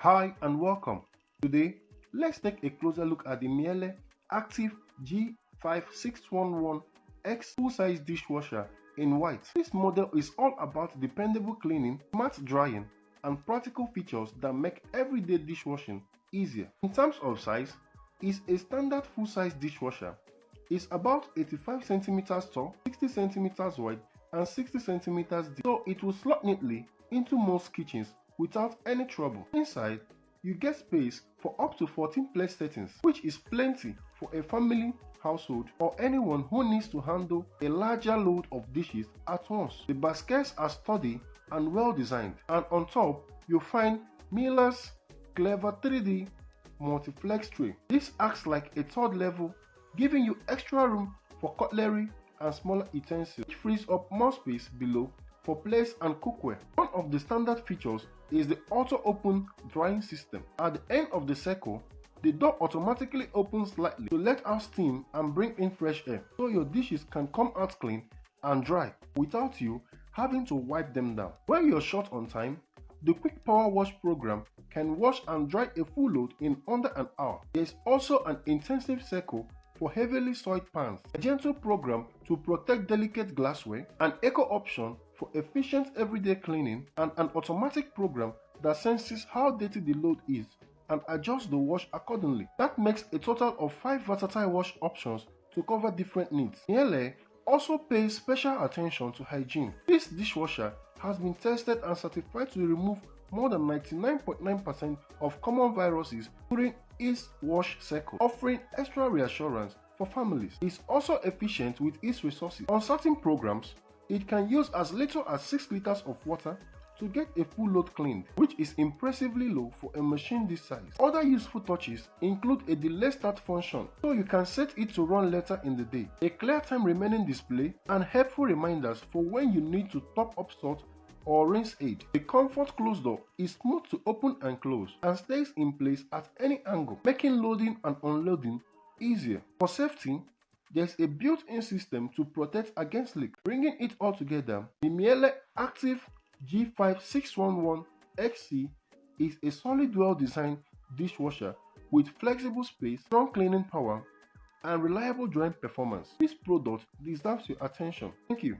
Hi and welcome. Today, let's take a closer look at the Miele Active G5611 SC full-size dishwasher in white. This model is all about dependable cleaning, smart drying, and practical features that make everyday dishwashing easier. In terms of size, it's a standard full-size dishwasher. It's about 85 cm tall, 60 cm wide, and 60 cm deep, so it will slot neatly into most kitchens without any trouble. Inside, you get space for up to 14 place settings, which is plenty for a family, household, or anyone who needs to handle a larger load of dishes at once. The baskets are sturdy and well designed, and on top, you'll find Miele's clever 3D multi-flex tray. This acts like a third level, giving you extra room for cutlery and smaller utensils, which frees up more space below for plates and cookware. One of the standard features is the auto-open drying system. At the end of the cycle, the door automatically opens slightly to let out steam and bring in fresh air, so your dishes can come out clean and dry without you having to wipe them down. When you're short on time, the quick power wash program can wash and dry a full load in under an hour. There's also an intensive cycle for heavily soiled pans, a gentle program to protect delicate glassware, an eco option for efficient everyday cleaning, and an automatic program that senses how dirty the load is and adjusts the wash accordingly. That makes a total of 5 versatile wash options to cover different needs. Miele also pays special attention to hygiene. This dishwasher has been tested and certified to remove more than 99.9% of common viruses during its wash cycle, offering extra reassurance for families. It's also efficient with its resources. On certain programs, it can use as little as 6 liters of water to get a full load cleaned, which is impressively low for a machine this size. Other useful touches include a delay start function, so you can set it to run later in the day, a clear time remaining display, and helpful reminders for when you need to top up salt or rinse aid. The comfort close door is smooth to open and close and stays in place at any angle, making loading and unloading easier. For safety, there's a built-in system to protect against leak. Bringing it all together, the Miele Active G5611 SC is a solid, well-designed dishwasher with flexible space, strong cleaning power, and reliable drying performance. This product deserves your attention. Thank you.